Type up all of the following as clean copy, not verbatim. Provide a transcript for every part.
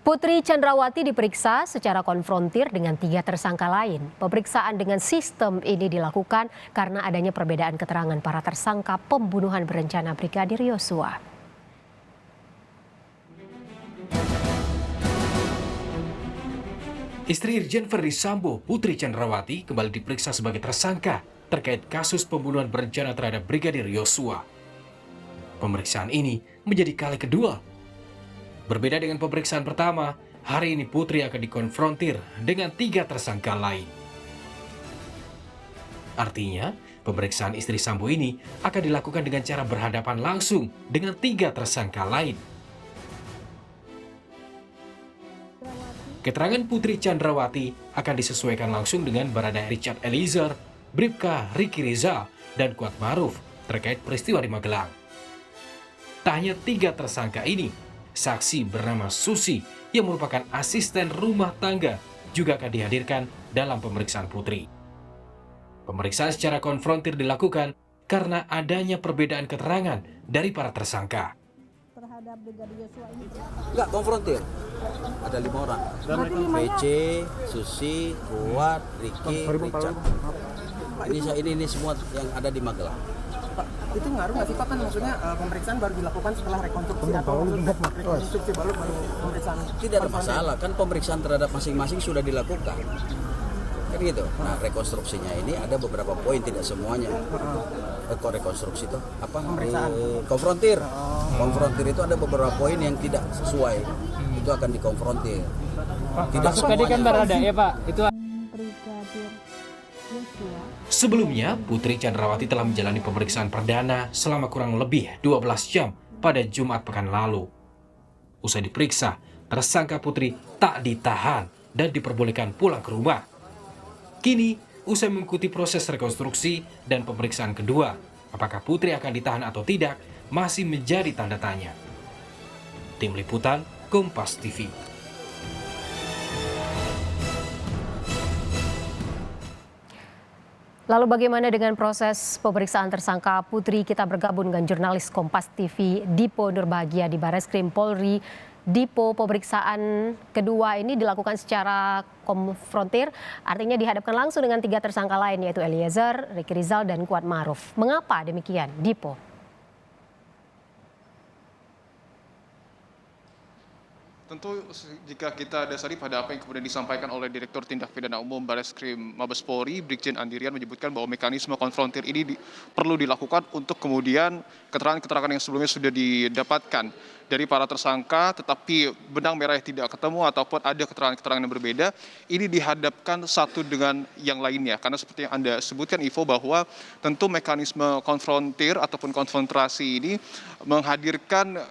Putri Chandrawati diperiksa secara konfrontir dengan 3 tersangka lain. Pemeriksaan dengan sistem ini dilakukan karena adanya perbedaan keterangan para tersangka pembunuhan berencana Brigadir Yosua. Istri Irjen Verdi Sambo, Putri Chandrawati, kembali diperiksa sebagai tersangka terkait kasus pembunuhan berencana terhadap Brigadir Yosua. Pemeriksaan ini menjadi kali kedua. Berbeda dengan pemeriksaan pertama, hari ini Putri akan dikonfrontir dengan 3 tersangka lain. Artinya, pemeriksaan istri Sambo ini akan dilakukan dengan cara berhadapan langsung dengan 3 tersangka lain. Keterangan Putri Chandrawati akan disesuaikan langsung dengan Barada Richard Eliezer, Bribka Riki Rizal, dan Kuat Maruf terkait peristiwa di Magelang. Tak hanya 3 tersangka ini, saksi bernama Susi yang merupakan asisten rumah tangga juga akan dihadirkan dalam pemeriksaan Putri. Pemeriksaan secara konfrontir dilakukan karena adanya perbedaan keterangan dari para tersangka. Terhadap Brigadir Yosua ini Enggak, konfrontir. Ada 5 orang. PC, Susi, Kuat, Riki, Richard. Ini semua yang ada di Magelang. Pak, itu ngaruh nggak sih Pak? Kan maksudnya pemeriksaan baru dilakukan setelah rekonstruksi atau rekonstruksi baru pemeriksaan? Tidak ada masalah, kan pemeriksaan terhadap masing-masing sudah dilakukan. Kan gitu. Nah, rekonstruksinya ini ada beberapa poin, tidak semuanya. Kok rekonstruksi itu apa? Pemeriksaan. Konfrontir. Konfrontir itu ada beberapa poin yang tidak sesuai. Itu akan dikonfrontir. Tidak Tadi kan Barada ya Pak, itu Brigadir Yosua. Sebelumnya, Putri Chandrawati telah menjalani pemeriksaan perdana selama kurang lebih 12 jam pada Jumat pekan lalu. Usai diperiksa, tersangka Putri tak ditahan dan diperbolehkan pulang ke rumah. Kini, usai mengikuti proses rekonstruksi dan pemeriksaan kedua, apakah Putri akan ditahan atau tidak masih menjadi tanda tanya. Tim Liputan, Kompas TV. Lalu bagaimana dengan proses pemeriksaan tersangka Putri? Kita bergabung dengan jurnalis Kompas TV Dipo Nurbahagia di Barreskrim Polri. Dipo, pemeriksaan kedua ini dilakukan secara konfrontir, artinya dihadapkan langsung dengan 3 tersangka lain yaitu Eliezer, Riki Rizal, dan Kuat Maruf. Mengapa demikian, Dipo? Tentu jika kita dasari pada apa yang kemudian disampaikan oleh Direktur Tindak Pidana Umum Barreskrim Mabes Polri, Brigjen Andirian menyebutkan bahwa mekanisme konfrontir ini perlu dilakukan untuk kemudian keterangan-keterangan yang sebelumnya sudah didapatkan dari para tersangka, tetapi benang merah yang tidak ketemu ataupun ada keterangan-keterangan yang berbeda, ini dihadapkan satu dengan yang lainnya. Karena seperti yang Anda sebutkan, Ivo, bahwa tentu mekanisme konfrontir ataupun konfrontasi ini menghadirkan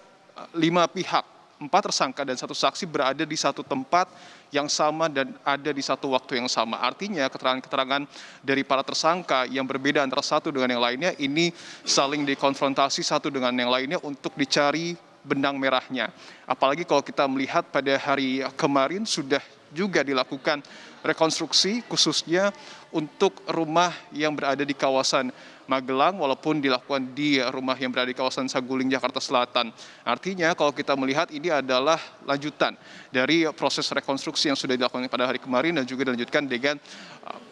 5 pihak. 4 tersangka dan 1 saksi berada di satu tempat yang sama dan ada di satu waktu yang sama. Artinya keterangan-keterangan dari para tersangka yang berbeda antara satu dengan yang lainnya ini saling dikonfrontasi satu dengan yang lainnya untuk dicari benang merahnya. Apalagi kalau kita melihat pada hari kemarin sudah juga dilakukan rekonstruksi khususnya untuk rumah yang berada di kawasan Magelang walaupun dilakukan di rumah yang berada di kawasan Saguling, Jakarta Selatan. Artinya kalau kita melihat ini adalah lanjutan dari proses rekonstruksi yang sudah dilakukan pada hari kemarin dan juga dilanjutkan dengan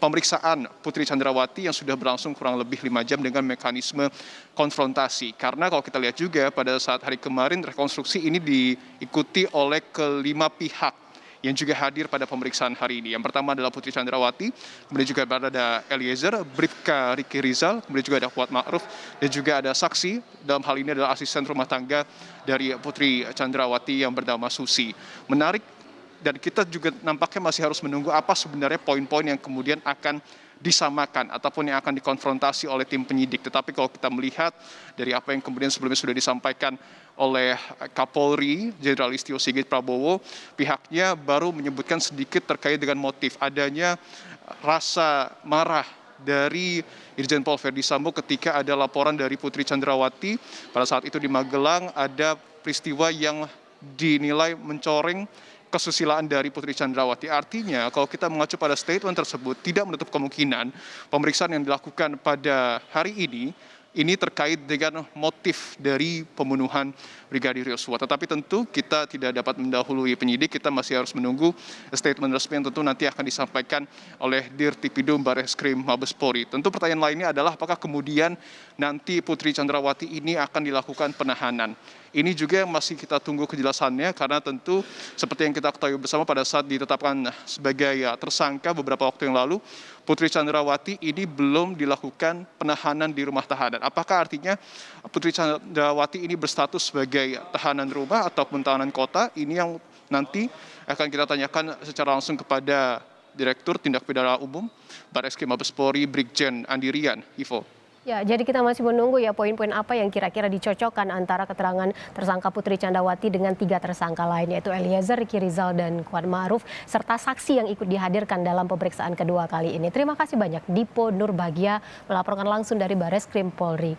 pemeriksaan Putri Chandrawati yang sudah berlangsung kurang lebih 5 jam dengan mekanisme konfrontasi. Karena kalau kita lihat juga pada saat hari kemarin rekonstruksi ini diikuti oleh kelima pihak yang juga hadir pada pemeriksaan hari ini. Yang pertama adalah Putri Chandrawati, kemudian juga ada Eliezer, Bribka Riki Rizal, kemudian juga ada Kuat Ma'ruf, dan juga ada saksi, dalam hal ini adalah asisten rumah tangga dari Putri Chandrawati yang bernama Susi. Menarik, dan kita juga nampaknya masih harus menunggu apa sebenarnya poin-poin yang kemudian akan disamakan ataupun yang akan dikonfrontasi oleh tim penyidik. Tetapi kalau kita melihat dari apa yang kemudian sebelumnya sudah disampaikan oleh Kapolri Jenderal Listio Sigit Prabowo, pihaknya baru menyebutkan sedikit terkait dengan motif adanya rasa marah dari Irjen Pol Verdi Sambo ketika ada laporan dari Putri Chandrawati pada saat itu di Magelang ada peristiwa yang dinilai mencoreng kesusilaan dari Putri Chandrawati. Artinya kalau kita mengacu pada statement tersebut tidak menutup kemungkinan pemeriksaan yang dilakukan pada hari ini ini terkait dengan motif dari pembunuhan Brigadir Yosua. Tetapi tentu kita tidak dapat mendahului penyidik, kita masih harus menunggu statement resmi yang tentu nanti akan disampaikan oleh Dirtipidum Bareskrim Mabes Polri. Tentu pertanyaan lainnya adalah apakah kemudian nanti Putri Chandrawati ini akan dilakukan penahanan. Ini juga masih kita tunggu kejelasannya karena tentu seperti yang kita ketahui bersama pada saat ditetapkan sebagai tersangka beberapa waktu yang lalu, Putri Chandrawati ini belum dilakukan penahanan di rumah tahanan. Apakah artinya Putri Chandrawati ini berstatus sebagai tahanan rumah ataupun tahanan kota? Ini yang nanti akan kita tanyakan secara langsung kepada Direktur Tindak Pidana Umum Bareskrim Mabes Polri Brigjen Andirian. Ivo. Ya, jadi kita masih menunggu ya poin-poin apa yang kira-kira dicocokkan antara keterangan tersangka Putri Chandrawati dengan 3 tersangka lain, yaitu Eliezer, Ricky Rizal, dan Kuat Ma'ruf, serta saksi yang ikut dihadirkan dalam pemeriksaan kedua kali ini. Terima kasih banyak Dipo Nurbahagia melaporkan langsung dari Bareskrim Polri.